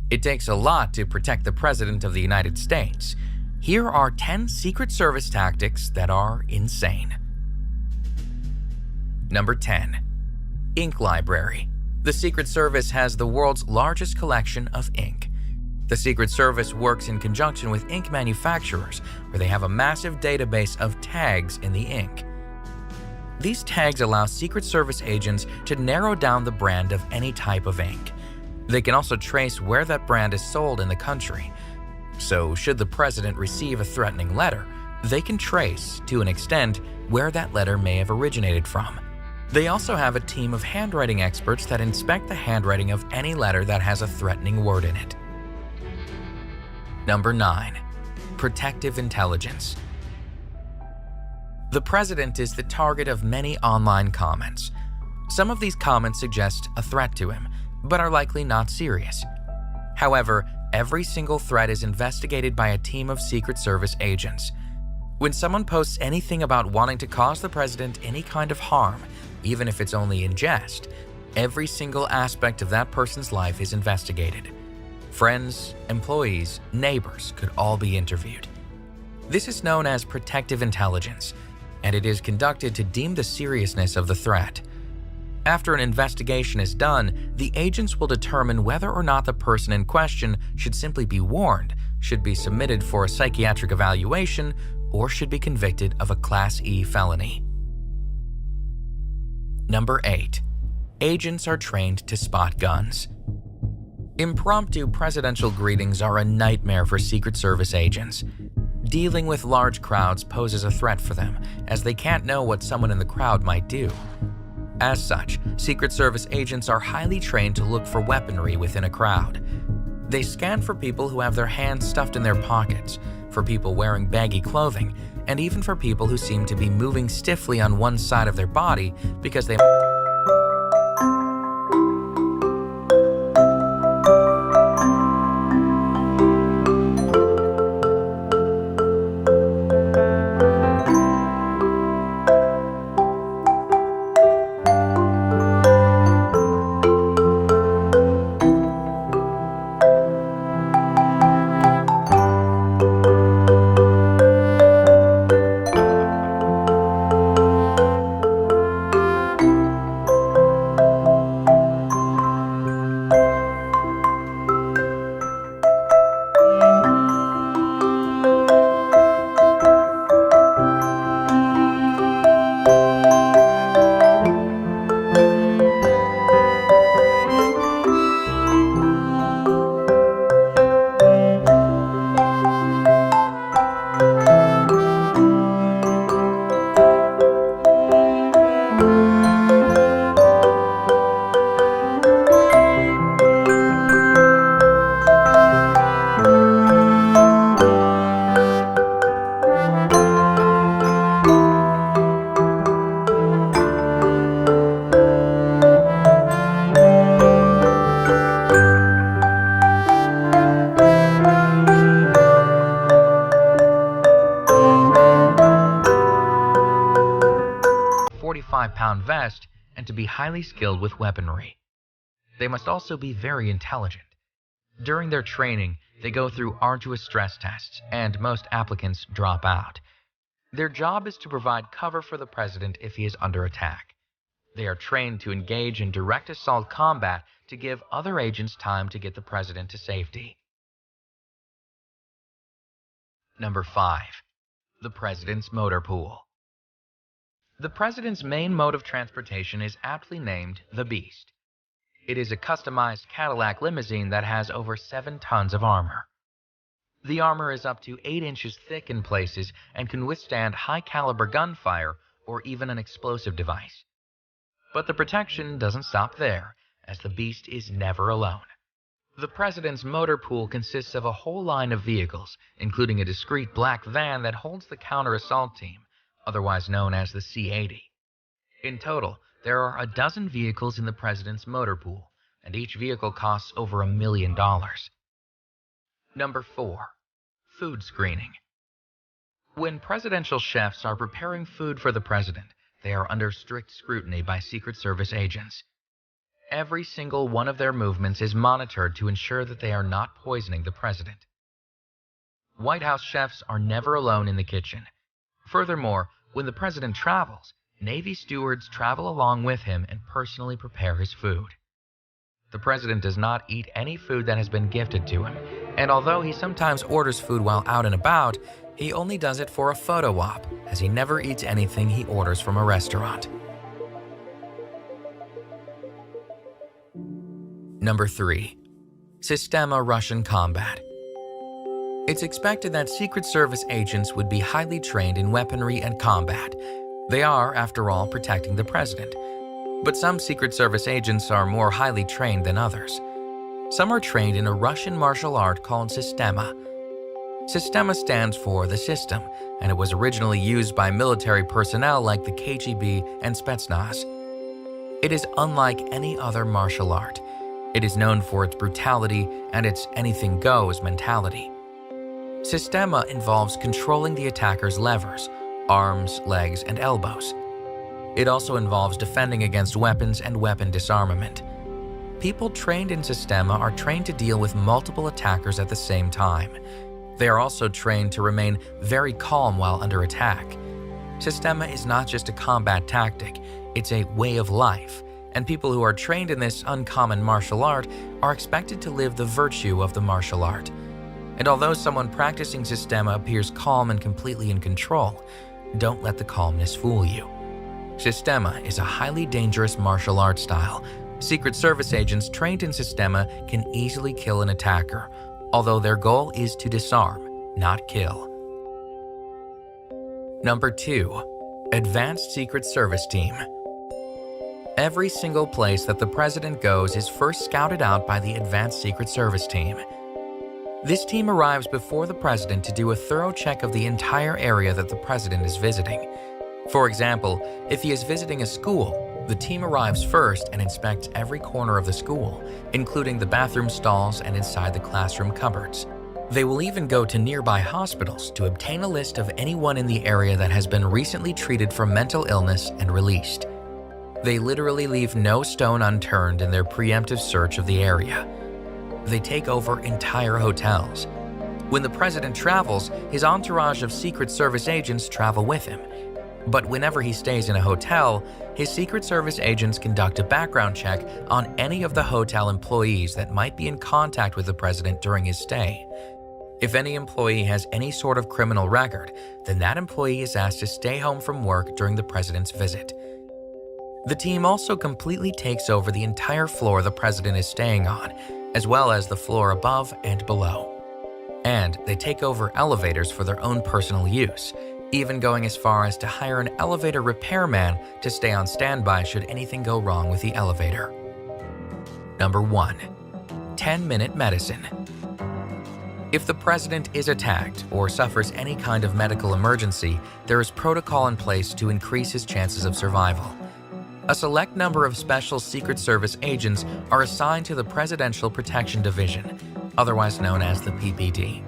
It takes a lot to protect the President of the United States. Here are 10 Secret Service tactics that are insane. Number 10. Ink Library. The Secret Service has the world's largest collection of ink. The Secret Service works in conjunction with ink manufacturers, where they have a massive database of tags in the ink. These tags allow Secret Service agents to narrow down the brand of any type of ink. They can also trace where that brand is sold in the country. So, should the president receive a threatening letter, they can trace, to an extent, where that letter may have originated from. They also have a team of handwriting experts that inspect the handwriting of any letter that has a threatening word in it. Number 9. Protective intelligence. The president is the target of many online comments. Some of these comments suggest a threat to him, but are likely not serious. However, every single threat is investigated by a team of Secret Service agents. When someone posts anything about wanting to cause the president any kind of harm, even if it's only in jest, every single aspect of that person's life is investigated. Friends, employees, neighbors could all be interviewed. This is known as protective intelligence, and it is conducted to deem the seriousness of the threat. After an investigation is done, the agents will determine whether or not the person in question should simply be warned, should be submitted for a psychiatric evaluation, or should be convicted of a Class E felony. Number 8. Agents are trained to spot guns. Impromptu presidential greetings are a nightmare for Secret Service agents. Dealing with large crowds poses a threat for them, as they can't know what someone in the crowd might do. As such, Secret Service agents are highly trained to look for weaponry within a crowd. They scan for people who have their hands stuffed in their pockets, for people wearing baggy clothing, and even for people who seem to be moving stiffly on one side of their body because they pound vest and to be highly skilled with weaponry. They must also be very intelligent. During their training, they go through arduous stress tests, and most applicants drop out. Their job is to provide cover for the president if he is under attack. They are trained to engage in direct assault combat to give other agents time to get the president to safety. Number 5. The President's Motor Pool. The president's main mode of transportation is aptly named the Beast. It is a customized Cadillac limousine that has over 7 tons of armor. The armor is up to 8 inches thick in places and can withstand high-caliber gunfire or even an explosive device. But the protection doesn't stop there, as the Beast is never alone. The president's motor pool consists of a whole line of vehicles, including a discreet black van that holds the counter-assault team, otherwise known as the C-80. In total, there are a dozen vehicles in the president's motor pool, and each vehicle costs over $1 million. Number 4. Food screening. When presidential chefs are preparing food for the president, they are under strict scrutiny by Secret Service agents. Every single one of their movements is monitored to ensure that they are not poisoning the president. White House chefs are never alone in the kitchen. Furthermore, when the president travels, Navy stewards travel along with him and personally prepare his food. The president does not eat any food that has been gifted to him, and although he sometimes orders food while out and about, he only does it for a photo op, as he never eats anything he orders from a restaurant. Number 3. SYSTEMA Russian Combat. It's expected that Secret Service agents would be highly trained in weaponry and combat. They are, after all, protecting the president. But some Secret Service agents are more highly trained than others. Some are trained in a Russian martial art called SYSTEMA. SYSTEMA stands for the system, and it was originally used by military personnel like the KGB and Spetsnaz. It is unlike any other martial art. It is known for its brutality and its anything goes mentality. SYSTEMA involves controlling the attacker's levers, arms, legs, and elbows. It also involves defending against weapons and weapon disarmament. People trained in SYSTEMA are trained to deal with multiple attackers at the same time. They are also trained to remain very calm while under attack. SYSTEMA is not just a combat tactic, it's a way of life, and people who are trained in this uncommon martial art are expected to live the virtue of the martial art. And although someone practicing SYSTEMA appears calm and completely in control, don't let the calmness fool you. SYSTEMA is a highly dangerous martial art style. Secret Service agents trained in SYSTEMA can easily kill an attacker, although their goal is to disarm, not kill. Number 2. Advanced Secret Service Team. Every single place that the president goes is first scouted out by the Advanced Secret Service Team. This team arrives before the president to do a thorough check of the entire area that the president is visiting. For example, if he is visiting a school, the team arrives first and inspects every corner of the school, including the bathroom stalls and inside the classroom cupboards. They will even go to nearby hospitals to obtain a list of anyone in the area that has been recently treated for mental illness and released. They literally leave no stone unturned in their preemptive search of the area. They take over entire hotels. When the president travels, his entourage of Secret Service agents travel with him. But whenever he stays in a hotel, his Secret Service agents conduct a background check on any of the hotel employees that might be in contact with the president during his stay. If any employee has any sort of criminal record, then that employee is asked to stay home from work during the president's visit. The team also completely takes over the entire floor the president is staying on, as well as the floor above and below. And they take over elevators for their own personal use, even going as far as to hire an elevator repairman to stay on standby should anything go wrong with the elevator. Number 1. 10-minute medicine. If the president is attacked or suffers any kind of medical emergency, there is protocol in place to increase his chances of survival. A select number of special Secret Service agents are assigned to the Presidential Protection Division, otherwise known as the PPD.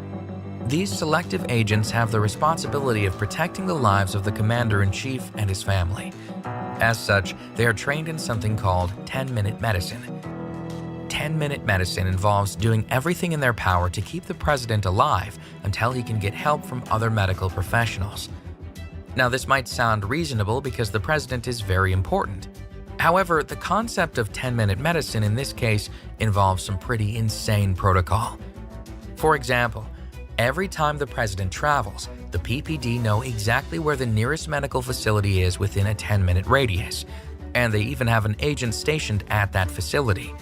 These selective agents have the responsibility of protecting the lives of the Commander-in-Chief and his family. As such, they are trained in something called 10-minute medicine. 10-minute medicine involves doing everything in their power to keep the president alive until he can get help from other medical professionals. Now, this might sound reasonable because the president is very important. However, the concept of 10-minute medicine in this case involves some pretty insane protocol. For example, every time the president travels, the PPD know exactly where the nearest medical facility is within a 10-minute radius, and they even have an agent stationed at that facility.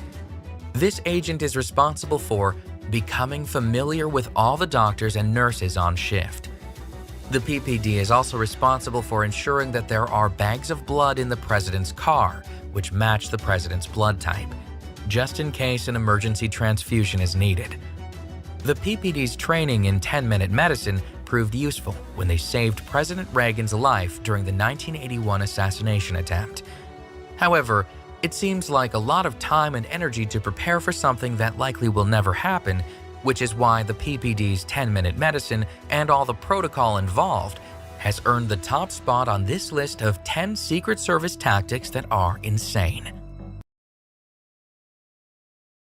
This agent is responsible for becoming familiar with all the doctors and nurses on shift. The PPD is also responsible for ensuring that there are bags of blood in the president's car, which match the president's blood type, just in case an emergency transfusion is needed. The PPD's training in 10-minute medicine proved useful when they saved President Reagan's life during the 1981 assassination attempt. However, it seems like a lot of time and energy to prepare for something that likely will never happen, which is why the PPD's 10-minute medicine and all the protocol involved has earned the top spot on this list of 10 Secret Service tactics that are insane.